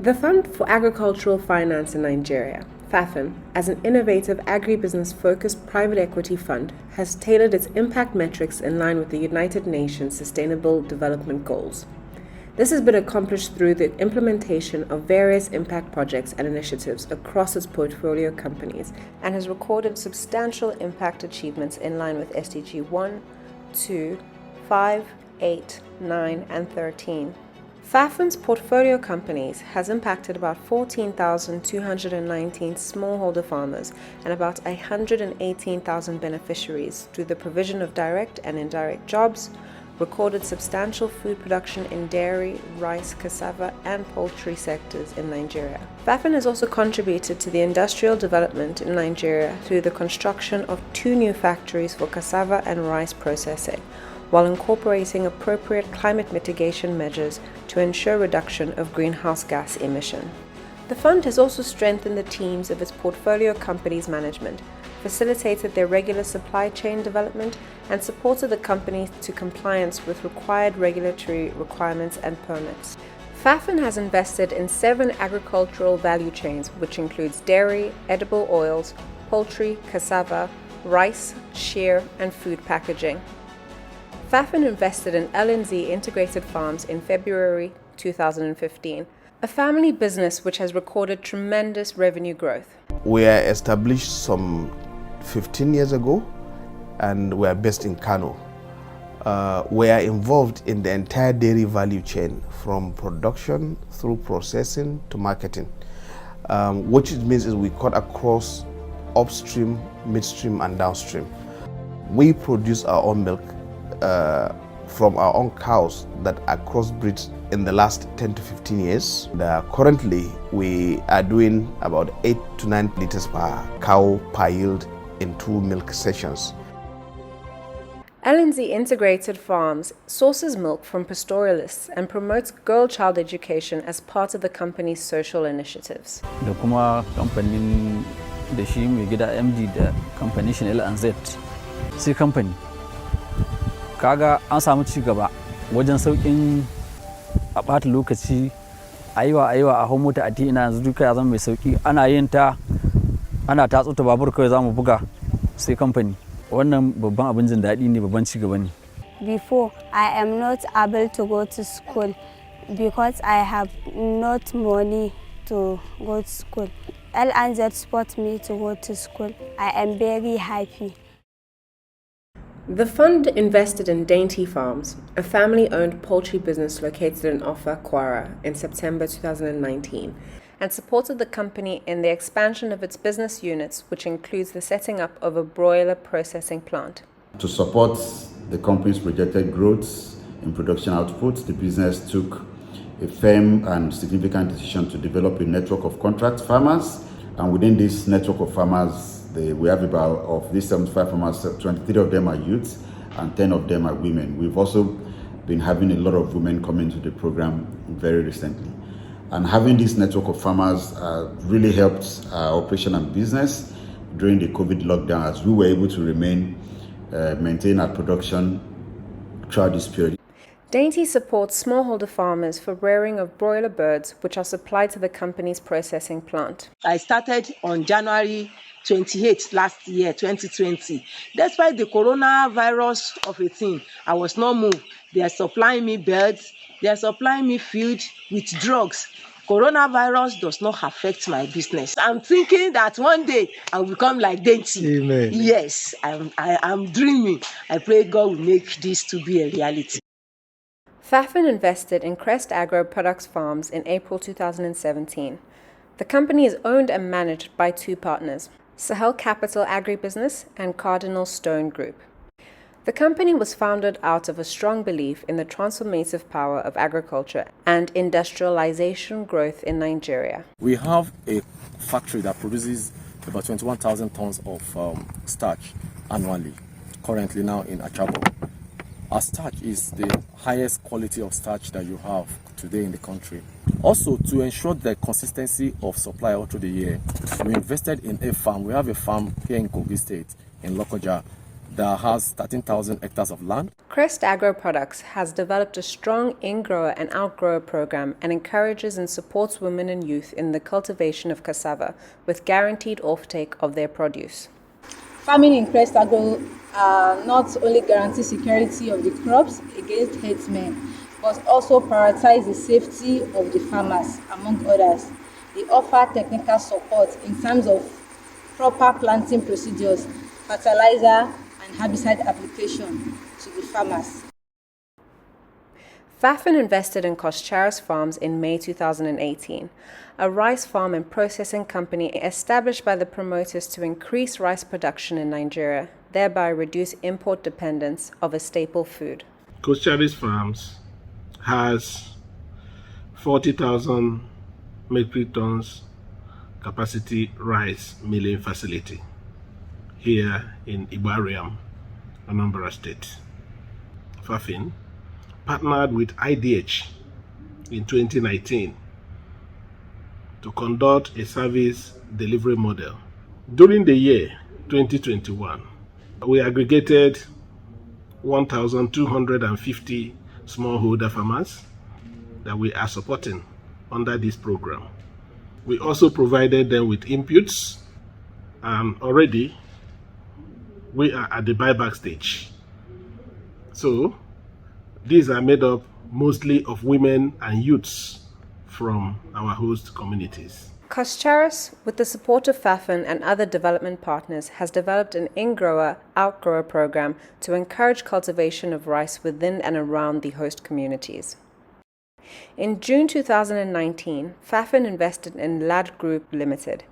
The Fund for Agricultural Finance in Nigeria, FAFIN, as an innovative agribusiness-focused private equity fund, has tailored its impact metrics in line with the United Nations Sustainable Development Goals. This has been accomplished through the implementation of various impact projects and initiatives across its portfolio companies and has recorded substantial impact achievements in line with SDG 1, 2, 5, 8, 9, and 13. FAFIN's portfolio companies has impacted about 14,219 smallholder farmers and about 118,000 beneficiaries through the provision of direct and indirect jobs, recorded substantial food production in dairy, rice, cassava, and poultry sectors in Nigeria. FAFIN has also contributed to the industrial development in Nigeria through the construction of 2 new factories for cassava and rice processing, while incorporating appropriate climate mitigation measures to ensure reduction of greenhouse gas emission. The fund has also strengthened the teams of its portfolio companies' management, facilitated their regular supply chain development, and supported the companies to compliance with required regulatory requirements and permits. FAFIN has invested in 7 agricultural value chains, which includes dairy, edible oils, poultry, cassava, rice, shear, and food packaging. FAFIN invested in LNZ Integrated Farms in February 2015, a family business which has recorded tremendous revenue growth. We are established some 15 years ago and we are based in Kano. We are involved in the entire dairy value chain from production through processing to marketing, which it means is we cut across upstream, midstream and downstream. We produce our own milk from our own cows that are crossbred in the last 10 to 15 years. Currently, we are doing about 8 to 9 liters per cow per yield in 2 milk sessions. LNZ Integrated Farms sources milk from pastoralists and promotes girl-child education as part of the company's social initiatives. Da kuma kamfanin da shi mai gida MD da kamfanin shi LNZ sai kamfani. Kaga an samu ci gaba wajen saukin a ɓata lokaci aiwa a hau mota a ina yanzu duka ya zama mai sauki ana yin ta ana tatso ta babur kawai zamu buga sai kamfani wannan babban abin jin daɗi ne babban ci gaba ne. Before I am not able to go to school because I have not money to go to school. LNZ support me to go to school. I am very happy. The fund invested in Dainty Farms, a family-owned poultry business located in Offa, Kwara, in September 2019, and supported the company in the expansion of its business units, which includes the setting up of a broiler processing plant. To support the company's projected growth in production output, the business took a firm and significant decision to develop a network of contract farmers, and within this network of farmers, we have about, of these 75 farmers, 23 of them are youths and 10 of them are women. We've also been having a lot of women come into the program very recently. And having this network of farmers really helped our operation and business during the COVID lockdown, as we were able to maintain our production throughout this period. Dainty supports smallholder farmers for rearing of broiler birds, which are supplied to the company's processing plant. I started on January 28th last year, 2020. Despite the coronavirus of a thing, I was not moved. They are supplying me birds, they are supplying me food with drugs. Coronavirus does not affect my business. I'm thinking that one day I will become like Dainty. Amen. Yes, I'm dreaming. I pray God will make this to be a reality. FAFIN invested in Crest Agro Products Farms in April 2017. The company is owned and managed by 2 partners, Sahel Capital Agribusiness and Cardinal Stone Group. The company was founded out of a strong belief in the transformative power of agriculture and industrialization growth in Nigeria. We have a factory that produces about 21,000 tons of starch annually, currently now in Achabo. Our starch is the highest quality of starch that you have today in the country. Also, to ensure the consistency of supply all through the year, we invested in a farm. We have a farm here in Kogi State, in Lokoja, that has 13,000 hectares of land. Crest Agro Products has developed a strong in-grower and outgrower program and encourages and supports women and youth in the cultivation of cassava with guaranteed offtake of their produce. Farming in Crest Agro not only guarantees security of the crops against herdsmen, but also prioritize the safety of the farmers, among others. They offer technical support in terms of proper planting procedures, fertilizer, and herbicide application to the farmers. FAFIN invested in Coscharas Farms in May 2018, a rice farm and processing company established by the promoters to increase rice production in Nigeria, thereby reduce import dependence of a staple food. Coscharas Farms has 40,000 metric tons capacity rice milling facility here in Igbariam, Anambra State. FAFIN partnered with IDH in 2019 to conduct a service delivery model. During the year 2021, we aggregated 1,250 smallholder farmers that we are supporting under this program. We also provided them with inputs, and already we are at the buyback stage. So these are made up mostly of women and youths from our host communities. Coscharas, with the support of FAFIN and other development partners, has developed an in-grower, outgrower program to encourage cultivation of rice within and around the host communities. In June 2019, FAFIN invested in Lad Group Limited,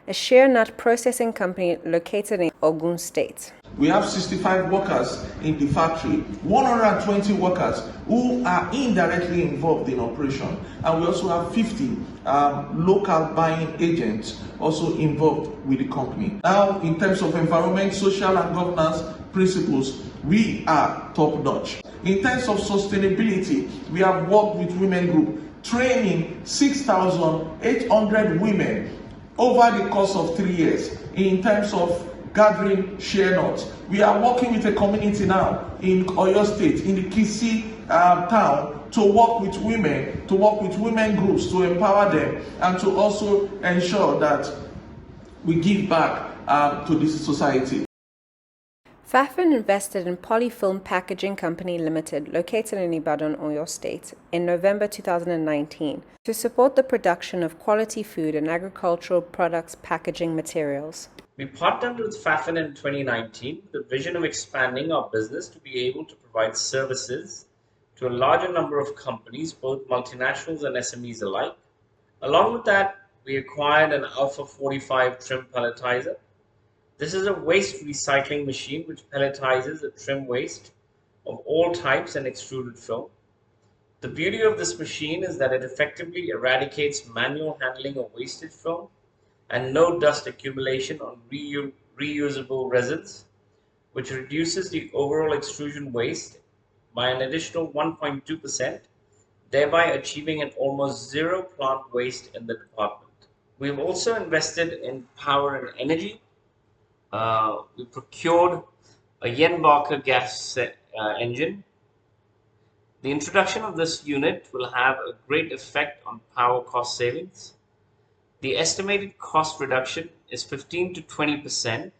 a shea nut processing company located in Ogun State. We have 65 workers in the factory, 120 workers who are indirectly involved in operation, and we also have 50 local buying agents also involved with the company. Now, in terms of environment, social and governance principles, we are top-notch. In terms of sustainability, we have worked with Women Group, training 6,800 women over the course of 3 years in terms of gathering shea nuts. We are working with a community now in Oyo State, in the Kisi town, to work with women groups, to empower them, and to also ensure that we give back to this society. FAFIN invested in Polyfilm Packaging Company Limited, located in Ibadan, Oyo State, in November 2019 to support the production of quality food and agricultural products packaging materials. We partnered with FAFIN in 2019 with the vision of expanding our business to be able to provide services to a larger number of companies, both multinationals and SMEs alike. Along with that, we acquired an Alpha 45 trim pelletizer. This is a waste recycling machine which pelletizes a trim waste of all types and extruded film. The beauty of this machine is that it effectively eradicates manual handling of wasted film and no dust accumulation on reusable resins, which reduces the overall extrusion waste by an additional 1.2%, thereby achieving an almost zero plant waste in the department. We've also invested in power and energy. We procured a Jenbacher gas engine. The introduction of this unit will have a great effect on power cost savings. The estimated cost reduction is 15 to 20%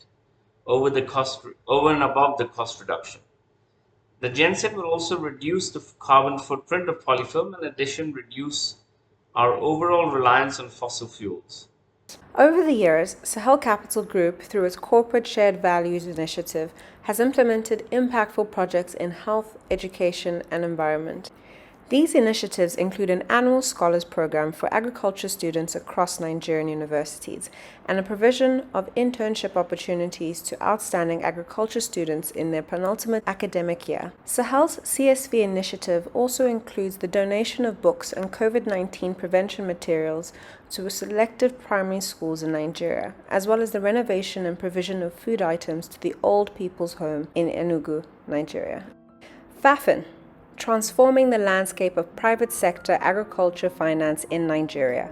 over and above the cost reduction. The genset will also reduce the carbon footprint of Polyfilm and in addition reduce our overall reliance on fossil fuels. Over the years, Sahel Capital Group, through its Corporate Shared Values initiative, has implemented impactful projects in health, education, and environment. These initiatives include an annual scholars program for agriculture students across Nigerian universities and a provision of internship opportunities to outstanding agriculture students in their penultimate academic year. Sahel's CSV initiative also includes the donation of books and COVID-19 prevention materials to selected primary schools in Nigeria, as well as the renovation and provision of food items to the Old People's Home in Enugu, Nigeria. FAFIN, transforming the landscape of private sector agriculture finance in Nigeria.